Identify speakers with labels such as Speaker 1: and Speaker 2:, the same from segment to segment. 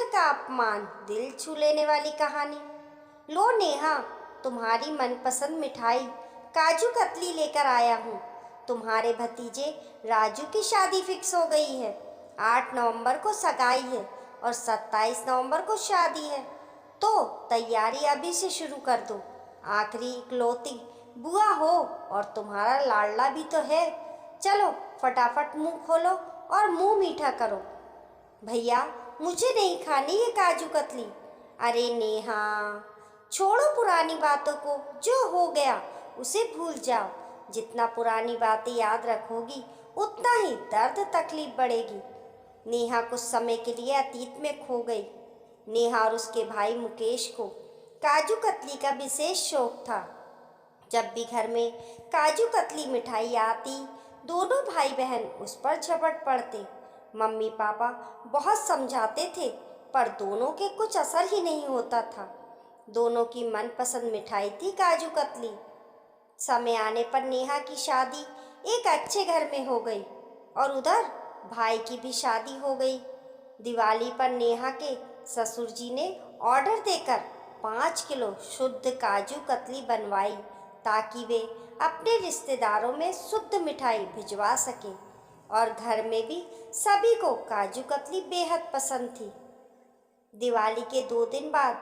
Speaker 1: घर का अपमान, दिल छू लेने वाली कहानी। लो नेहा, तुम्हारी मनपसंद मिठाई काजू कतली लेकर आया हूँ। तुम्हारे भतीजे राजू की शादी फिक्स हो गई है। 8 नवंबर को सगाई है और 27 नवंबर को शादी है। तो तैयारी अभी से शुरू कर दो। आखिरी इकलौती बुआ हो और तुम्हारा लाडला भी तो है। चलो फटाफट मुंह खोलो और मुंह मीठा करो। भैया, मुझे नहीं खानी ये काजू कतली। अरे नेहा, छोड़ो पुरानी बातों को। जो हो गया उसे भूल जाओ। जितना पुरानी बातें याद रखोगी उतना ही दर्द तकलीफ बढ़ेगी। नेहा कुछ समय के लिए अतीत में खो गई। नेहा और उसके भाई मुकेश को काजू कतली का विशेष शौक था। जब भी घर में काजू कतली मिठाई आती, दोनों भाई बहन उस पर झपट पड़ते। मम्मी पापा बहुत समझाते थे, पर दोनों के कुछ असर ही नहीं होता था। दोनों की मनपसंद मिठाई थी काजू कतली। समय आने पर नेहा की शादी एक अच्छे घर में हो गई और उधर भाई की भी शादी हो गई। दिवाली पर नेहा के ससुर जी ने ऑर्डर देकर 5 किलो शुद्ध काजू कतली बनवाई, ताकि वे अपने रिश्तेदारों में शुद्ध मिठाई भिजवा सकें। और घर में भी सभी को काजू कतली बेहद पसंद थी। दिवाली के 2 दिन बाद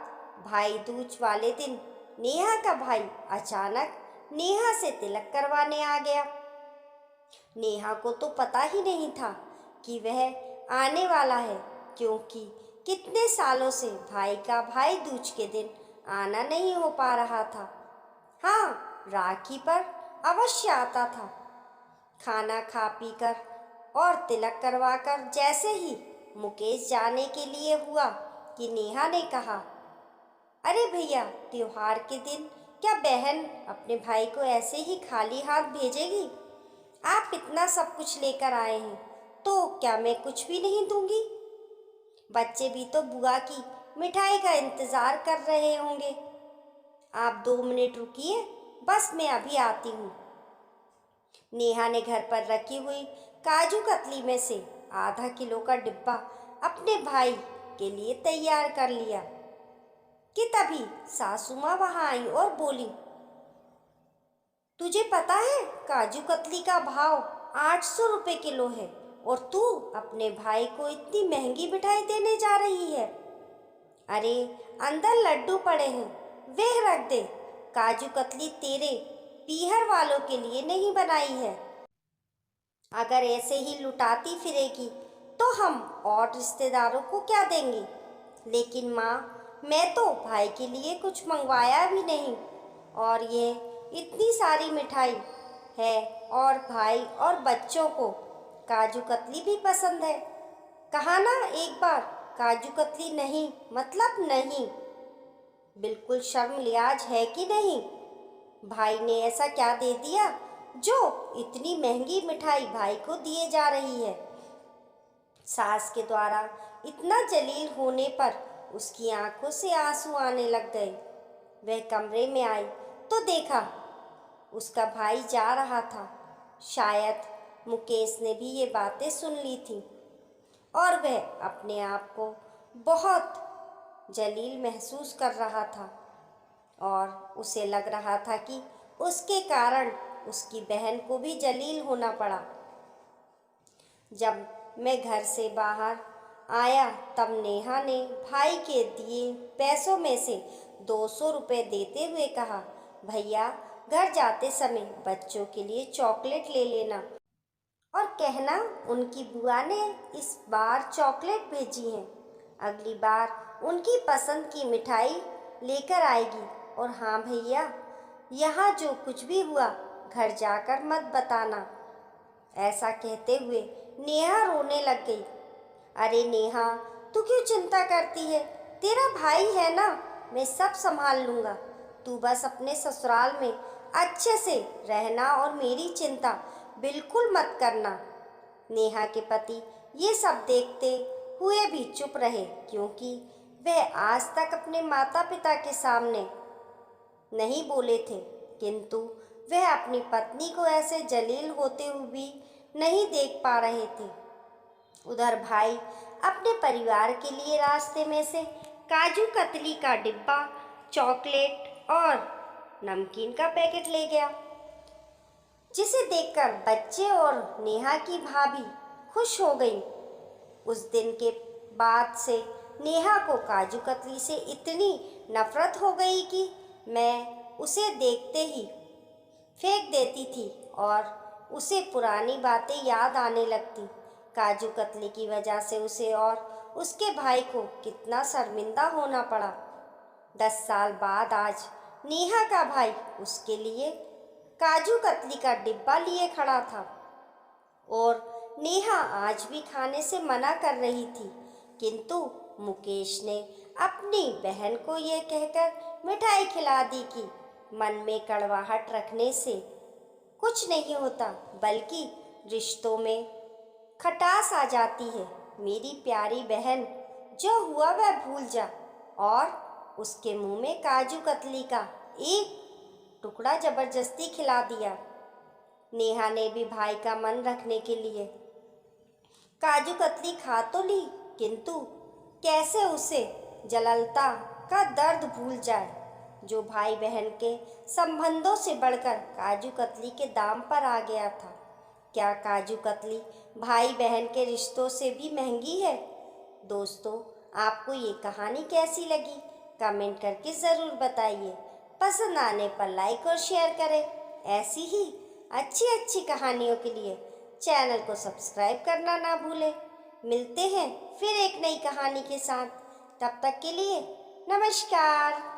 Speaker 1: भाई दूज वाले दिन नेहा का भाई अचानक नेहा से तिलक करवाने आ गया। नेहा को तो पता ही नहीं था कि वह आने वाला है, क्योंकि कितने सालों से भाई का भाई दूज के दिन आना नहीं हो पा रहा था। हाँ, राखी पर अवश्य आता था। खाना खा पी कर और तिलक करवा कर जैसे ही मुकेश जाने के लिए हुआ कि नेहा ने कहा, अरे भैया, त्योहार के दिन क्या बहन अपने भाई को ऐसे ही खाली हाथ भेजेगी? आप इतना सब कुछ लेकर आए हैं, तो क्या मैं कुछ भी नहीं दूंगी? बच्चे भी तो बुआ की मिठाई का इंतजार कर रहे होंगे। आप 2 मिनट रुकिए, बस मैं अभी आती हूँ। नेहा ने घर पर रखी हुई काजू कतली में से आधा किलो का डिब्बा अपने भाई के लिए तैयार कर लिया कि तभी सासू माँ वहाँ आई और बोली, तुझे पता है काजू कतली का भाव 800 रुपये किलो है और तू अपने भाई को इतनी महंगी मिठाई देने जा रही है। अरे, अंदर लड्डू पड़े हैं, वे रख दे। काजू कतली तेरे पीहर वालों के लिए नहीं बनाई है। अगर ऐसे ही लुटाती फिरेगी तो हम और रिश्तेदारों को क्या देंगे? लेकिन माँ, मैं तो भाई के लिए कुछ मंगवाया भी नहीं, और ये इतनी सारी मिठाई है और भाई और बच्चों को काजू कतली भी पसंद है। कहा ना एक बार, काजू कतली नहीं मतलब नहीं। बिल्कुल शर्म लिहाज है कि नहीं? भाई ने ऐसा क्या दे दिया जो इतनी महंगी मिठाई भाई को दिए जा रही है? सास के द्वारा इतना जलील होने पर उसकी आंखों से आंसू आने लग गए। वह कमरे में आई तो देखा उसका भाई जा रहा था। शायद मुकेश ने भी ये बातें सुन ली थी और वह अपने आप को बहुत जलील महसूस कर रहा था और उसे लग रहा था कि उसके कारण उसकी बहन को भी जलील होना पड़ा। जब मैं घर से बाहर आया तब नेहा ने भाई के दिए पैसों में से 200 रुपये देते हुए कहा, भैया, घर जाते समय बच्चों के लिए चॉकलेट ले लेना और कहना उनकी बुआ ने इस बार चॉकलेट भेजी है। अगली बार उनकी पसंद की मिठाई लेकर आएगी। और हाँ भैया, यहाँ जो कुछ भी हुआ घर जाकर मत बताना। ऐसा कहते हुए नेहा रोने लग गई। अरे नेहा, तू क्यों चिंता करती है? तेरा भाई है ना, मैं सब संभाल लूँगा। तू बस अपने ससुराल में अच्छे से रहना और मेरी चिंता बिल्कुल मत करना। नेहा के पति ये सब देखते हुए भी चुप रहे, क्योंकि वह आज तक अपने माता पिता के सामने नहीं बोले थे, किंतु वह अपनी पत्नी को ऐसे जलील होते हुए भी नहीं देख पा रहे थे। उधर भाई अपने परिवार के लिए रास्ते में से काजू कतली का डिब्बा, चॉकलेट और नमकीन का पैकेट ले गया, जिसे देखकर बच्चे और नेहा की भाभी खुश हो गई। उस दिन के बाद से नेहा को काजू कतली से इतनी नफरत हो गई कि मैं उसे देखते ही फेंक देती थी और उसे पुरानी बातें याद आने लगती। काजू कतली की वजह से उसे और उसके भाई को कितना शर्मिंदा होना पड़ा। 10 साल बाद आज नेहा का भाई उसके लिए काजू कतली का डिब्बा लिए खड़ा था और नेहा आज भी खाने से मना कर रही थी, किंतु मुकेश ने अपनी बहन को ये कहकर मिठाई खिला दी कि मन में कड़वाहट रखने से कुछ नहीं होता, बल्कि रिश्तों में खटास आ जाती है। मेरी प्यारी बहन, जो हुआ वह भूल जा। और उसके मुंह में काजू कतली का एक टुकड़ा जबरदस्ती खिला दिया। नेहा ने भी भाई का मन रखने के लिए काजू कतली खा तो ली, किंतु कैसे उसे जललता का दर्द भूल जाए, जो भाई बहन के संबंधों से बढ़कर काजू कतली के दाम पर आ गया था। क्या काजू कतली भाई बहन के रिश्तों से भी महंगी है? दोस्तों, आपको ये कहानी कैसी लगी? कमेंट करके ज़रूर बताइए। पसंद आने पर लाइक और शेयर करें। ऐसी ही अच्छी अच्छी कहानियों के लिए चैनल को सब्सक्राइब करना ना भूलें। मिलते हैं फिर एक नई कहानी के साथ। तब तक के लिए नमस्कार।